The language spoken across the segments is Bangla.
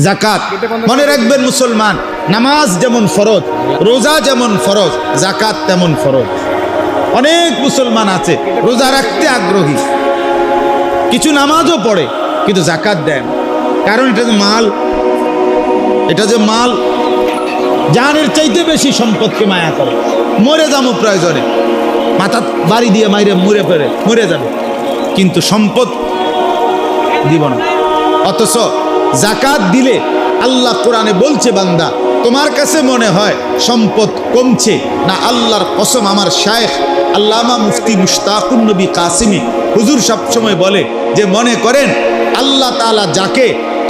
জাকাত। মনে রাখবেন মুসলমান, নামাজ যেমন ফরজ, রোজা যেমন ফরজ, জাকাত তেমন ফরজ। অনেক মুসলমান আছে রোজা রাখতে আগ্রহী, কিছু নামাজও পড়ে কিন্তু জাকাত দেন। কারণ এটা যে মাল, এটা যে মাল, জানের চাইতে বেশি সম্পদকে মায়া করে। মরে যাবো প্রয়োজনে, মাথা বাড়ি দিয়ে মাইরে মরে যাবে, কিন্তু সম্পদ দিব না। অথচ জাকাত দিলে আল্লাহ কোরআনে বলছে, বান্দা তোমার কাছে মনে হয় সম্পদ কমছে না, আল্লাহর কসম আমার শায়েখ আল্লামা মুফতি মুশতাকুন নবী কাসিমি হুজুর সবসময় বলে যে মনে করেন আল্লাহ তাআলা যাকে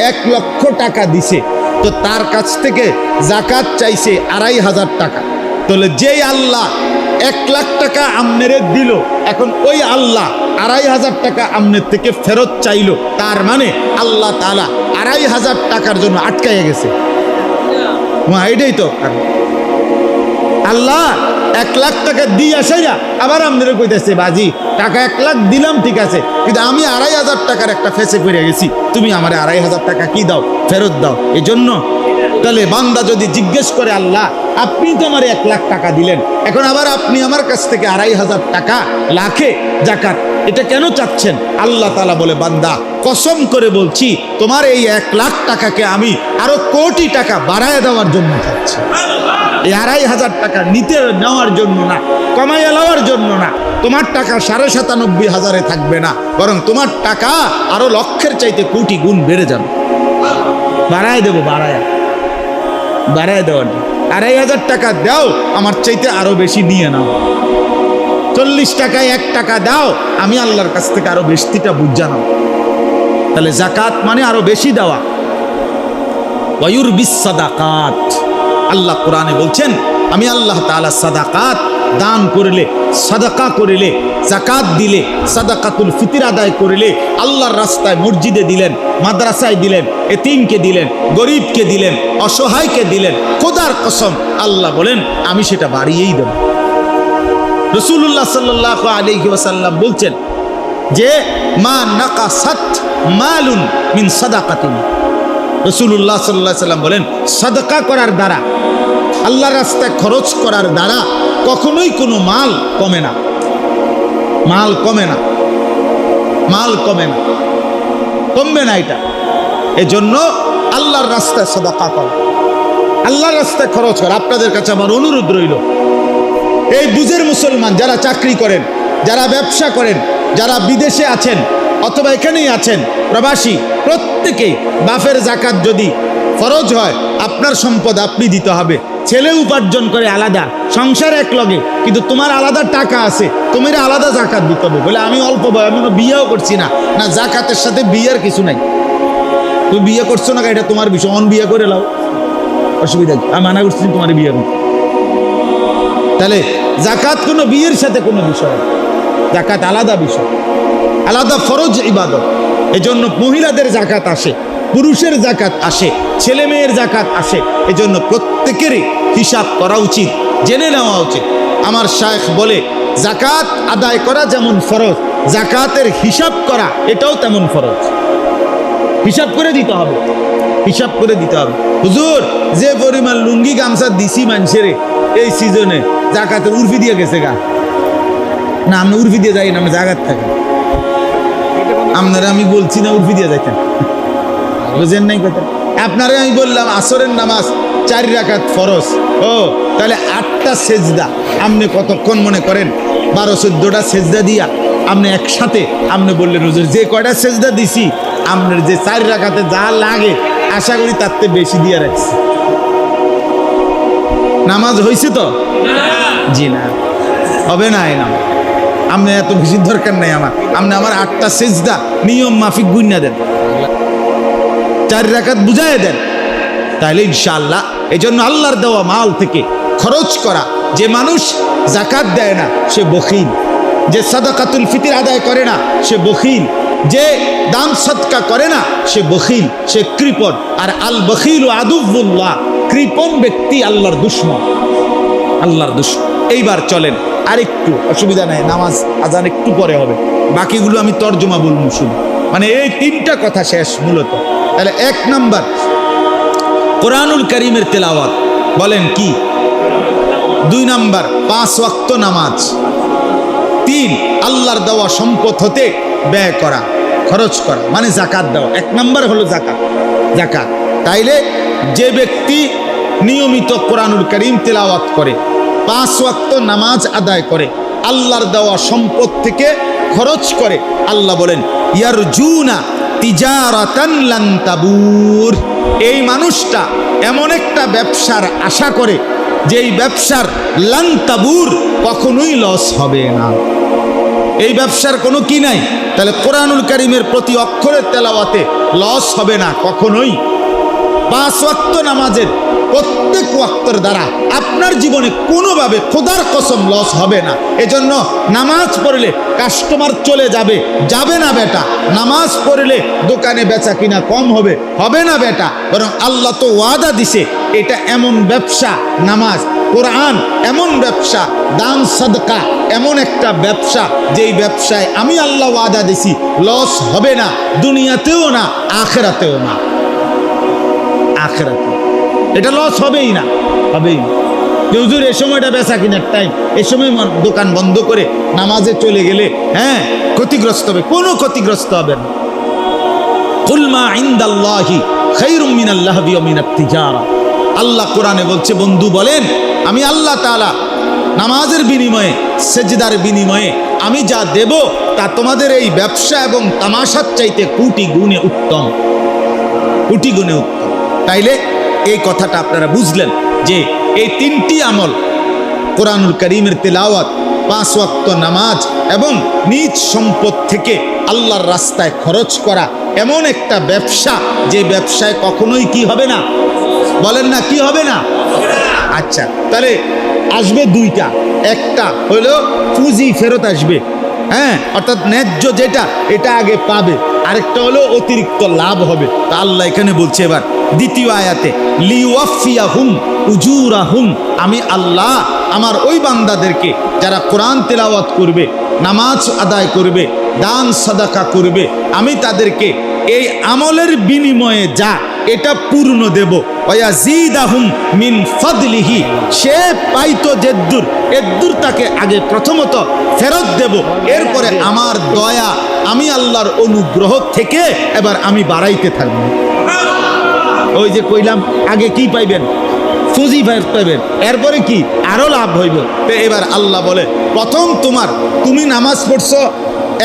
1 লক্ষ টাকা দিছে, তো তার কাছ থেকে জাকাত চাইছে 2500 টাকা। তাহলে যেই আল্লাহ 1 লাখ টাকা আমনেরে দিল, এখন ওই আল্লাহ 2500 টাকা আমনের থেকে ফেরত চাইলো, তার মানে আল্লাহ তাআলা 2500 টাকার জন্য আটকাইয়া গেছে। এটাই তো আল্লাহ 1 লাখ টাকা দিয়ে আসাইয়া আবার আমনেরে কইতেছে, বাজি টাকা 1 লাখ দিলাম ঠিক আছে, কিন্তু আমি 2500 টাকার একটা ফেসে পড়ে গেছি, তুমি আমার 2500 টাকা কি দাও, ফেরত দাও। এই জন্য তাহলে বান্দা যদি জিজ্ঞেস করে, আল্লাহ আপনি তো আমার 1 লাখ টাকা দিলেন, এখন আবার আপনি আমার কাছ থেকে 2500 টাকা লাখে জাকাত, এটা কেন চাচ্ছেন? আল্লাহ তাআলা বলে, বান্দা কসম করে বলছি তোমার এই 1 লাখ টাকাকে আমি আরো কোটি টাকা বাড়ায় দেওয়ার জন্য চাচ্ছি। এই 2500 টাকা নিতে নেওয়ার জন্য না, কমাইয়া নেওয়ার জন্য না। তোমার টাকা 97,500 থাকবে না, বরং তোমার টাকা আরো লক্ষের চাইতে কোটি গুণ বেড়ে যাবে। বাড়ায় দেবো, বাড়ায় দেওয়ার 2500 টাকা দাও, আমার চাইতে আরো বেশি নিয়ে নাও। 40 টাকায় 1 টাকা দাও, আমি আল্লাহর কাছ থেকে আরো বেশিটা বুঝা নাও। তাহলে জাকাত মানে আরো বেশি দেওয়া। ওয়ায়ুরবিস সাদাকাত, আল্লাহ কোরআনে বলছেন আমি আল্লাহ তাআলা সাদাকাত দান করিলে, সাদাকা করিলে, জাকাত দিলে, সাদাকাতুল ফিতর আদায় করিলে, আল্লাহর রাস্তায় মসজিদে দিলেন, মাদ্রাসায় দিলেন, এতিমকে দিলেন, গরিবকে দিলেন, অসহায়কে দিলেন, খোদার কসম আল্লাহ বলেন আমি সেটা বাড়িয়েই দেব। রাসূলুল্লাহ সাল্লাল্লাহু আলাইহি ওয়াসাল্লাম বলছেন যে মা নাকাসাত মালুন মিন সাদাকাতিন, রাসূলুল্লাহ সাল্লাল্লাহু আলাইহি ওয়াসাল্লাম বলেন সাদাকা করার দ্বারা, আল্লাহর রাস্তায় খরচ করার দ্বারা কখনোই কোনো মাল কমে না, মাল কমে না, মাল কমে না, কমবে না। এটা এজন্য আল্লাহর রাস্তায় সাদাকা কর, আল্লাহর রাস্তায় খরচ কর। আপনাদের কাছে আমার অনুরোধ রইল, এই বুঝের মুসলমান যারা চাকরি করেন, যারা ব্যবসা করেন, যারা বিদেশে আছেন অথবা এখানেই আছেন প্রবাসী, প্রত্যেকেই বাপের জাকাত যদি ফরজ হয়, আপনার সম্পদ আপনি দিতে হবে। ছেলে উপার্জন করে আলাদা, সংসার এক লগে, কিন্তু তোমার আলাদা টাকা আছে, তোমার আলাদা জাকাত দিতে হবে। বলে আমি অল্প বয়, আমি বিয়েও করছি না, না জাকাতের সাথে বিয়ের কিছু নাই। তুমি বিয়ে করছো না, এটা তোমার বিষয়, অন বিয়ে করে লাও, অসুবিধা কি? আমি মানা করছি তোমার বিয়ে করতে। তাহলে জাকাত কোনো বিয়ের সাথে কোনো বিষয়, জাকাত আলাদা বিষয়, আলাদা ফরজ ইবাদত। এজন্য মহিলাদের জাকাত আসে, পুরুষের জাকাত আসে, ছেলে মেয়ের জাকাত আসে। এজন্য প্রত্যেকেরই হিসাব করা উচিত, জেনে নেওয়া উচিত। আমার শায়েখ বলে জাকাত আদায় করা যেমন ফরজ, জাকাতের হিসাব করা এটাও তেমন ফরজ। হিসাব করে দিতে হবে, হিসাব করে দিতে হবে। হুজুর যে পরিমাণ লুঙ্গি গামছা দিছি মানুষের এই সিজনে, জাকাতের উর্ফি দিয়ে গেছে গা না? আপনি উর্ফি দিয়ে যাই না, আমরা জাকাত থাকি। আপনারা আমি বলছি না উর্ফি দিয়ে যাইতেন, বুঝেন নাই কথা? আপনারে আমি বললাম আসরের নামাজ 4 রাকাত ফরজ, ও তাহলে 8টা সেজদা, আপনি কতক্ষণ মনে করেন 12-14টা সেজদা দিয়া আপনি একসাথে আপনি বললেন হুজুর যে কয়টা সেজদা দিছি আপনার যে 4 রাকাতে যা লাগে আশা করি তার থেকে বেশি দিয়ে রাখছি। নামাজ হয়েছে তো? জি না, হবে না। এই নাম আপনি এত বেশি দরকার নাই আমার, আপনি আমার 8টা সেজদা নিয়ম মাফিক গুণা দেন, 4 রাকাত বুঝায় দেন, তাহলে ইনশাআল্লাহ। এই জন্য আল্লাহর দেওয়া মাল থেকে খরচ করা। যে মানুষ জাকাত দেয় না সে বখিল, যে সাদাকাতুল ফিতর আদায় করে না সে বখিল, যে দান সদকা করে না সে বখিল, সে কৃপণ। আর আল বখিল আদুউল্লাহ, কৃপণ ব্যক্তি আল্লাহর দুশমন, আল্লাহর দুশমন। এইবার চলেন আরেকটু, অসুবিধা নাই, নামাজ আজান একটু পরে হবে, বাকিগুলো আমি তর্জমা বলবো শুধু, মানে এই 3টা কথা শেষ মূলত। তাহলে 1 নাম্বার কোরআনুল কারীমের তেলাওয়াত বলেন কি? 2 নাম্বার 5 ওয়াক্ত নামাজ। 3 আল্লাহর দেওয়া সম্পদ হতে ব্যয় করা, খরচ করা, মানে যাকাত দেওয়া। 1 নাম্বার হলো যাকাত। তাইলে যে ব্যক্তি নিয়মিত কোরআনুল কারীম তেলাওয়াত করে, 5 ওয়াক্ত নামাজ আদায় করে, আল্লাহর দেওয়া সম্পদ থেকে খরচ করে, আল্লাহ বলেন ইয়ারজুনা তিজারাতান লান তাবুর, এই মানুষটা এমন একটা ব্যবসার আশা করে যেই ব্যবসার লান তাবুর, কখনোই লস হবে না। এই ব্যবসার কোনো কি নাই। তাহলে কোরআনুল কারীমের প্রতি অক্ষরের তেলাওয়াতে লস হবে না কখনোই। 5 ওয়াক্ত নামাজের প্রত্যেক ওয়াক্তের দ্বারা আপনার জীবনে কোনোভাবে খোদার কসম লস হবে না। এজন্য নামাজ পড়লে কাস্টমার চলে যাবে না বেটা। নামাজ পড়লে দোকানে বেচা কিনা কম হবে না বেটা। বরং আল্লাহ তো ওয়াদা দিছে, এটা এমন ব্যবসা, নামাজ কোরআন এমন ব্যবসা, দান সাদকা এমন একটা ব্যবসা, যেই ব্যবসায় আমি আল্লাহ ওয়াদা দিছি লস হবে না, দুনিয়াতেও না আখিরাতেও না। আখিরাতে এটা লস হবেই না। হুজুর এই সময়টা বেচা কিনার টাইম, এই সময় দোকান বন্ধ করে নামাজে চলে গেলে ক্ষতিগ্রস্ত হবে। কোনো ক্ষতিগ্রস্ত হবে না। কুল মা ইনদাল্লাহি খায়রুম মিনাল লাহবি ওয়া মিনাত তিজারা। আল্লাহ কোরআনে বলছে, বন্ধু বলেন আমি আল্লাহ তাআলা নামাজের বিনিময়ে, সেজদার বিনিময়ে আমি যা দেব তা তোমাদের এই ব্যবসা এবং তামাশার চাইতে কোটি গুণে উত্তম। তাইলে এই কথাটা আপনারা বুঝলেন যে এই 3টি আমল, কোরআনুল কারীমের তেলাওয়াত, 5 ওয়াক্ত নামাজ এবং নিজ সম্পদ থেকে আল্লাহর রাস্তায় খরচ করা এমন একটা ব্যবসা, যে ব্যবসায় কখনোই কি হবে না, বলেন না কি হবে না। আচ্ছা, তাহলে আসবে 2টা। একটা হলো পুঁজি ফেরত আসবে, অর্থাৎ ন্যায্য যেটা এটা আগে পাবে। আরেকটা হলো অতিরিক্ত লাভ হবে। তা আল্লাহ এখানে বলছে এবার দ্বিতীয় আয়াতে, লিওয়াফিয়াহুম উজুরাহুম, আমি আল্লাহ আমার ওই বান্দাদেরকে যারা কোরআন তেলাওয়াত করবে, নামাজ আদায় করবে, দান সাদাকা করবে, আমি তাদেরকে এই আমলের বিনিময়ে যা এটা পূর্ণ দেব। ওয়াজিদাহুম মিন ফাদলিহি, সে পাইতো যেদ্দুর এদ্দুর তাকে আগে প্রথমত ফেরত দেব। এরপরে আমার দয়া, আমি আল্লাহর অনুগ্রহ থেকে এবার আমি বাড়াইতে থাকবো। ওই যে কইলাম আগে কি পাইবেন, পুঁজি পাইবেন, এরপরে কি আরো লাভ হইব। তো এবার আল্লাহ বলে, প্রথম তুমি নামাজ পড়ছো,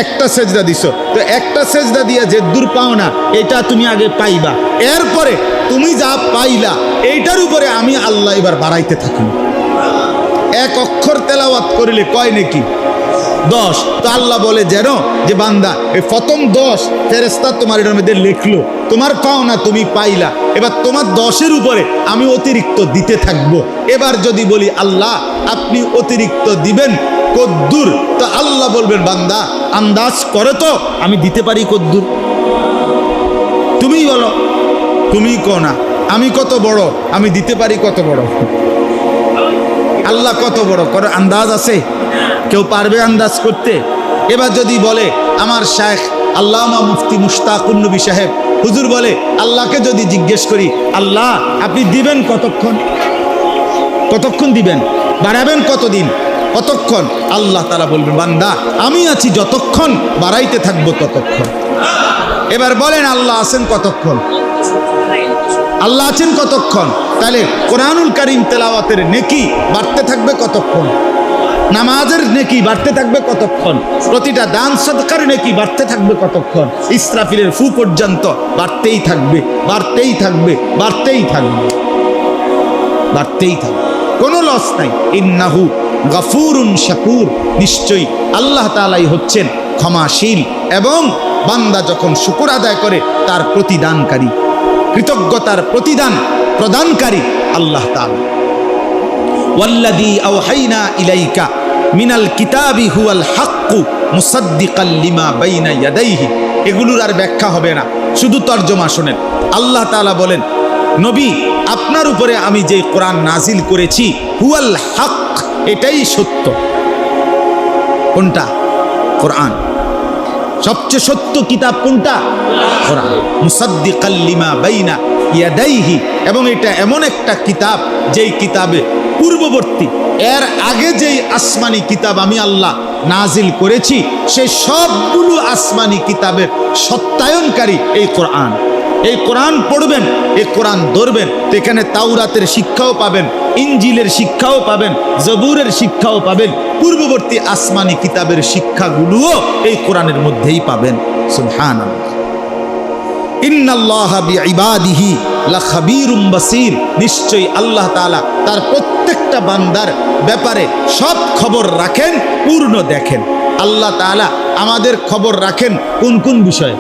একটা সেজদা দিছো, তো একটা সেজদা দিয়া যে দূর পাও না এটা তুমি আগে পাইবা। এরপরে তুমি যা পাইলা এইটার উপরে আমি আল্লাহ এবার বাড়াইতে থাকি। 1 অক্ষর তেলাওয়াত করিলে কয় নাকি 10। তো আল্লাহ বলে যেন যে বান্দা এই প্রথম 10 ফেরেশতা তোমার এটার মধ্যে লিখলো, তোমার পাও না তুমি পাইলা, এবার তোমার 10-এর উপরে আমি অতিরিক্ত দিতে থাকবো। এবার যদি বলি আল্লাহ আপনি অতিরিক্ত দিবেন কদ্দুর, তো আল্লাহ বলবেন বান্দা আন্দাজ করে তো আমি দিতে পারি কদ্দুর, তুমি বলো, তুমি কো না আমি কত বড়, আমি দিতে পারি কত বড়। আল্লাহ কত বড় করে আন্দাজ আছে? কেউ পারবে আন্দাজ করতে? এবার যদি বলে আমার শায়েখ আল্লামা মুফতি মুশতাকুন নবী সাহেব হুজুর বলে, আল্লাহকে যদি জিজ্ঞেস করি আল্লাহ আপনি দিবেন কতক্ষণ দিবেন, বাড়াবেন কতদিন, কতক্ষণ? আল্লাহ তাআলা বলবেন বান্দা আমি আছি যতক্ষণ, বাড়াইতে থাকবো ততক্ষণ। এবার বলেন আল্লাহ আছেন কতক্ষণ? আল্লাহ আছেন কতক্ষণ? তাহলে কোরআনুল কারীম তেলাওয়াতের নেকি বাড়তে থাকবে কতক্ষণ? নামাজের নেকি বাড়তে থাকবে কতক্ষণ? প্রতিটা দান সদকার নেকি বাড়তে থাকবে কতক্ষণ? ইসরাফিলের ফু পর্যন্ত বাড়তেই থাকবে, বাড়তেই থাকবে, বাড়তেই থাকবে, বাড়তেই থাকবে, কোনো লস নাই। ইন্নাহু গফুরুন শাকুর, নিশ্চয়ই আল্লাহ তাআলাই হচ্ছেন ক্ষমাশীল এবং বান্দা যখন শুকর আদায় করে তার প্রতিদানকারী, কৃতজ্ঞতার প্রদানকারী আল্লাহ তাআলা। ওয়াল্লাযী আওহাইনা ইলাইকা মিনাল কিতাবি হুয়াল হাক্কু মুসাদ্দিকাল লিমা বাইনা ইয়াদাইহি। এগুলোর আর ব্যাখ্যা হবে না, শুধু তরজমা শোনেন। আল্লাহ তাআলা বলেন নবী আপনার উপরে আমি যে কোরআন নাজিল করেছি হুয়াল হক, এটাই সত্য। কোনটা? কোরআন। সবচেয়ে সত্য কিতাব কোনটা? কোরআন। মুসাদ্দিকাল লিমা বাইনা ইয়াদাইহি, এবং এটা এমন একটা কিতাব যেই কিতাবে পূর্ববর্তী এর আগে যেই আসমানি কিতাব আমি আল্লাহ নাজিল করেছি সেই সবগুলো আসমানি কিতাবের সত্যায়নকারী এই কোরআন। এই কোরআন পড়বেন, এই কোরআন ধরবেন, তো এখানে তাওরাতের শিক্ষাও পাবেন, ইনজিলের শিক্ষাও পাবেন, জবুরের শিক্ষাও পাবেন, পূর্ববর্তী আসমানি কিতাবের শিক্ষাগুলোও এই কোরআনের মধ্যেই পাবেন। সুবহানাল্লাহ। ইন্নাল্লাহা বিইবাদিহি লাখাবীরুম বাসীর, নিশ্চয়ই আল্লাহ তাআলা তার প্রত্যেকটা বান্দার ব্যাপারে সব খবর রাখেন, পূর্ণ দেখেন। আল্লাহ তাআলা আমাদের খবর রাখেন কোন কোন বিষয়ে?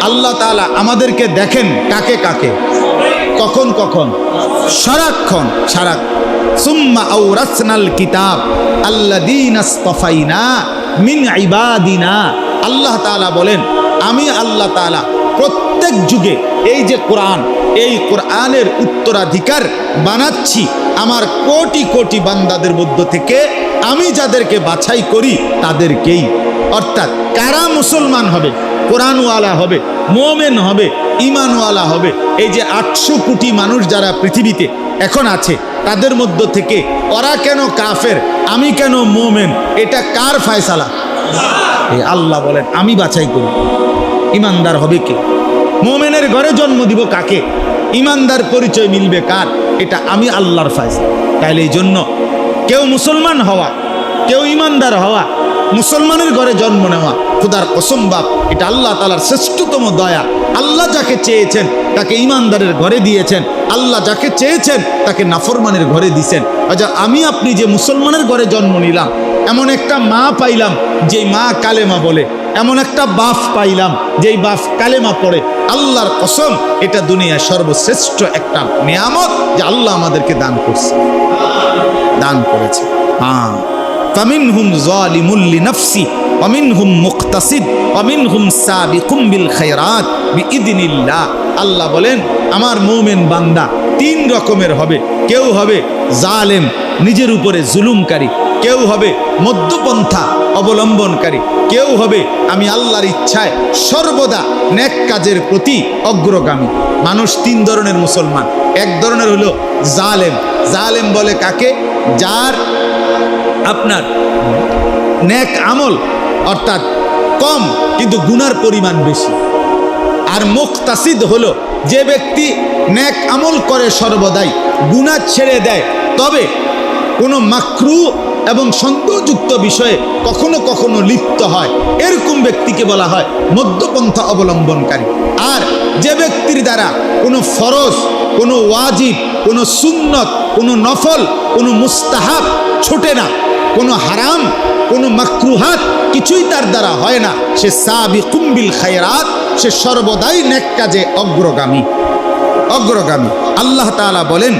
আল্লাহ তাআলা আমাদেরকে দেখেন কাকে কাকে, কখন কখন? সারাক্ষণ, সারা। সুম্মা আওরাসনাল কিতাব আল্লাযীনা ইসতাফাইনা মিন ইবাদিনা। আল্লাহ তাআলা বলেন আমি আল্লাহ তাআলা প্রত্যেক যুগে এই যে কোরআন, এই কোরআনের উত্তরাধিকার বানাচ্ছি আমার কোটি কোটি বান্দাদের মধ্য থেকে, আমি যাদেরকে বাছাই করি তাদেরকেই। অর্থাৎ কারা মুসলমান হবে, কোরআনওয়ালা হবে, মোমেন হবে, ঈমানওয়ালা হবে, এই যে 800 কোটি মানুষ যারা পৃথিবীতে এখন আছে তাদের মধ্য থেকে ওরা কেন কাফের, আমি কেন মোমেন, এটা কার ফয়সালা? এই আল্লাহ বলেন আমি বাছাই করি। ইমানদার হবে কে? মোমেনের ঘরে জন্ম দিব কাকে? ইমানদার পরিচয় মিলবে কার? এটা আমি আল্লাহর ফয়সালা। তাইলে এই জন্য কেউ মুসলমান হওয়া, কেউ ইমানদার হওয়া, মুসলমানের ঘরে জন্ম নেওয়া খোদার কসম বাপ, এটা আল্লাহ তাআলার শ্রেষ্ঠতম দয়া। আল্লাহ যাকে চেয়েছেন তাকে ইমানদারের ঘরে দিয়েছেন, আল্লাহ যাকে চেয়েছেন তাকে নাফরমানের ঘরে দিয়েছেন। আচ্ছা, আমি আপনি যে মুসলমানের ঘরে জন্ম নিলাম, এমন একটা মা পাইলাম যেই মা কালেমা বলে, এমন একটা বাপ পাইলাম যেই বাপ কালেমা পড়ে, আল্লাহর কসম এটা দুনিয়ার সর্বশ্রেষ্ঠ একটা নিয়ামত যে আল্লাহ আমাদেরকে দান করছে, দান করেছে। হ্যাঁ, ফামিনহুম যালিমুল লিনাফসি ওয়া মিনহুম মুকতাসিদ ওয়া মিনহুম সাবিকুম বিল খায়রাত বিইذনিল্লাহ। আল্লাহ বলেন আমার মুমিন বান্দা 3 রকমের হবে। কেউ হবে জালেম, নিজের উপরে জুলুমকারী, কেউ হবে মধ্যপন্থা অবলম্বনকারী, কেউ হবে আমি আল্লাহর ইচ্ছায় সর্বদা নেক কাজের প্রতি অগ্রগামী। মানুষ 3 ধরনের মুসলমান। এক ধরনের হলো জালেম। জালেম বলে কাকে? যার আপনার নেক আমল অর্থাৎ কম কিন্তু গুনার পরিমাণ বেশি। আর মুক্তাসিদ হলো যে ব্যক্তি নেক আমল করে সর্বদাই, গুনাহ ছেড়ে দেয়, তবে কোনো মাকরু এবং সন্দেহযুক্ত বিষয়ে কখনো কখনো লিপ্ত হয়, এরকম ব্যক্তিকে বলা হয় মধ্যপন্থা অবলম্বনকারী। আর যে ব্যক্তির দ্বারা কোনো ফরজ, কোনো ওয়াজিব, কোনো সুন্নত, কোনো নফল, কোনো মুস্তাহাব ছোটে না, কোনো হারাম, কোনো মাকরুহাত কিছুই তার দ্বারা হয় না, সে সাবিকুম বিল খায়রাত, সে সর্বদাই নেক কাজে অগ্রগামী, অগ্রগামী। আল্লাহ তাআলা বলেন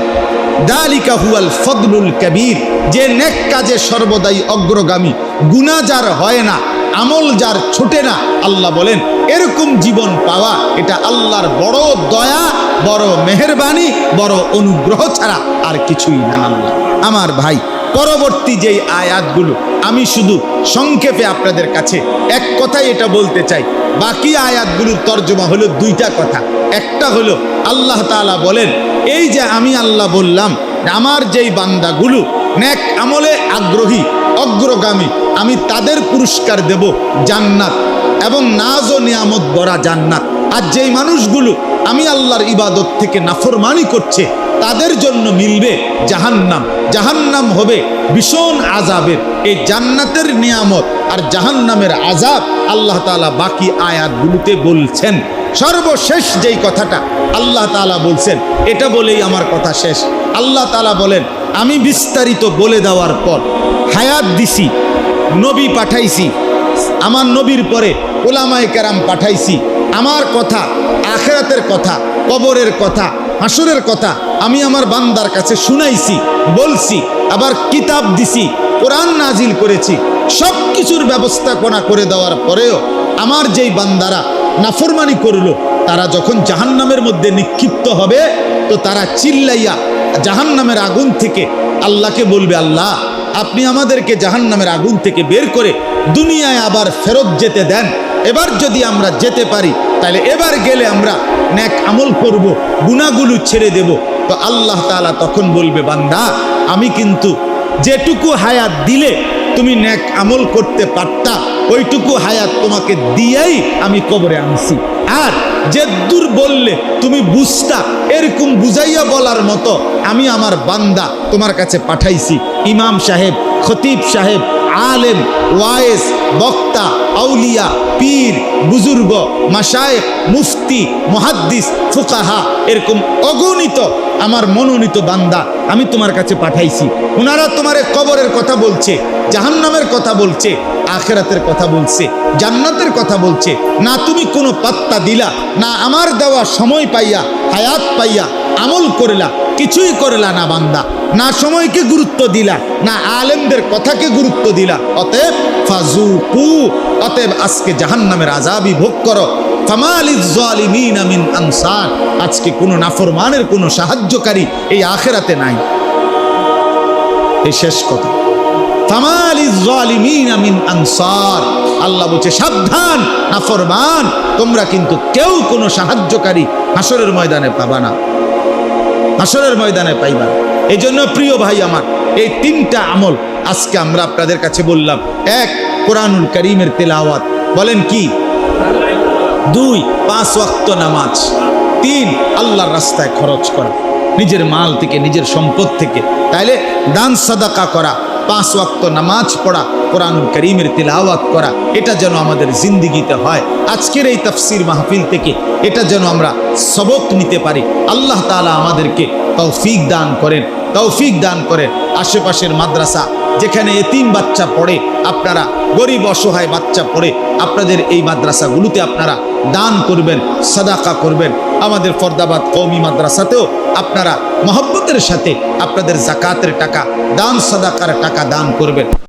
দালিকা হুয়াল ফদলুল কবীর, যে নেক কাজে সর্বদাই অগ্রগামী, গুনাহ যার হয় না, আমল যার ছোটে না, আল্লাহ বলেন এরকম জীবন পাওয়া এটা আল্লাহর বড় দয়া, বড় মেহেরবানি, বড় অনুগ্রহ ছাড়া আর কিছুই না। আল্লাহ আমার ভাই, পরবর্তী যেই আয়াতগুলো আমি শুধু সংক্ষেপে আপনাদের কাছে এক কথাই এটা বলতে চাই। বাকি আয়াতগুলোর তর্জমা হলো 2টা কথা। একটা হলো আল্লাহ তাআলা বলেন এই যে আমি আল্লাহ বললাম আমার যেই বান্দাগুলো নেক আমলে আগ্রহী, অগ্রগামী, আমি তাদের পুরস্কার দেব জান্নাত এবং নাজ ও নিয়ামত ভরা জান্নাত। আর যেই মানুষগুলো আমি আল্লাহর ইবাদত থেকে নাফরমানি করছে তাদের জন্য মিলবে জাহান্নাম। জাহান্নাম হবে ভীষণ আযাবের। এই জান্নাতের নিয়ামত আর জাহান্নামের আযাব আল্লাহ তাআলা বাকি আয়াতগুলোতে বলছেন। সর্বশেষ যেই কথাটা আল্লাহ তাআলা বলছেন, এটা বলেই আমার কথা শেষ। আল্লাহ তাআলা বলেন আমি বিস্তারিত বলে দেওয়ার পর হায়াত দিছি, নবী পাঠাইছি, আমার নবীর পরে উলামায়ে কেরাম পাঠাইছি, আমার কথা, আখিরাতের কথা, কবরের কথা, হাসরের কথা আমি আমার বান্দার কাছে শুনাইছি, বলছি, আবার কিতাব দিছি, কোরআন নাজিল করেছি। সব কিছুর ব্যবস্থাপনা করে দেওয়ার পরেও আমার যেই বান্দারা নাফরমানি করলো, তারা যখন জাহান্নামের মধ্যে নিক্ষিপ্ত হবে তো তারা চিল্লাইয়া জাহান্নামের আগুন থেকে আল্লাহকে বলবে, আল্লাহ আপনি আমাদেরকে জাহান্নামের আগুন থেকে বের করে দুনিয়ায় আবার ফেরত যেতে দেন, এবার যদি আমরা যেতে পারি তাহলে এবার গেলে আমরা নেক আমল করব, গুনাহগুলো ছেড়ে দেব। তো আল্লাহ তাআলা তখন বলবে, বান্দা আমি কিন্তু যেটুকু হায়াত দিলে তুমি নেক আমল করতে পারতা, ওইটুকু হায়াত তোমাকে দিয়েই আমি কবরে আনছি। আর যে দূর বললে তুমি বুঝতা, এরকম বুঝাইয়া বলার মতো আমি আমার বান্দা তোমার কাছে পাঠাইছি। ইমাম সাহেব, খতিব সাহেব, আলেম, ওয়াইজ, বক্তা, আউলিয়া, পীর, বুজুর্গ, মাশায়েখ, মুফতি, মুহাদ্দিস, ফুকাহা, এরকম অগণিত আমার মনোনীত বান্দা আমি তোমার কাছে পাঠাইছি। ওনারা তোমারে কবরের কথা বলছে, জাহান্নামের কথা বলছে, আখিরাতের কথা বলছে, জান্নাতের কথা বলছে। না তুমি কোনো পাত্তা দিলা, না আমার দেওয়া সময় পাইয়া, হায়াত পাইয়া আমল করলা, কিছুই করলা না বান্দা। না সময়কে গুরুত্ব দিলা, না আলেমদের কথাকে গুরুত্ব দিলা। অতএব ফাজুকু, অতএব আজকে জাহান্নামের আযাবই ভোগ করো। ফামালিজ জালিমিনা মিন আনসার, আজকে কোনো নাফরমানের কোনো সাহায্যকারী এই আখিরাতে নাই। এই শেষ কথা। ফামালিজ জালিমিনা মিন আনসার, আল্লাহ বলছে সাবধান নাফরমান, তোমরা কিন্তু কেউ কোনো সাহায্যকারী হাসরের ময়দানে পাবা না, হাসরের ময়দানে পাইবা। এই জন্য প্রিয় ভাই আমার, এই তিনটা আমল আজকে আমরা আপনাদের কাছে বললাম। এক, কোরআনুল কারীমের তেলাওয়াত, বলেন কি? 2, 5 ওয়াক্ত নামাজ। 3, আল্লাহর রাস্তায় খরচ করা, নিজের মাল থেকে, নিজের সম্পদ থেকে। তাইলে দান সাদাকা করা, 5 ওয়াক্ত নামাজ পড়া, কোরআনুল কারীমের তিলাওয়াত করা, এটা যেন আমাদের জিন্দেগিতে হয়। আজকের এই তাফসীর মাহফিল থেকে এটা যেন আমরা সবক নিতে পারি। আল্লাহ তাআলা আমাদেরকে তৌফিক দান করেন, তৌফিক দান করেন। আশেপাশের মাদ্রাসা যেখানে এতিম বাচ্চা পড়ে, আপনারা গরিব অসহায় বাচ্চা পড়ে, আপনাদের এই মাদ্রাসাগুলোতে আপনারা দান করবেন, সাদাকা করবেন। আমাদের ফরদাবাদ কওমি মাদ্রাসাতেও আপনারা মহব্বতের সাথে আপনাদের যাকাতের টাকা, দান সাদাকার টাকা দান করবেন।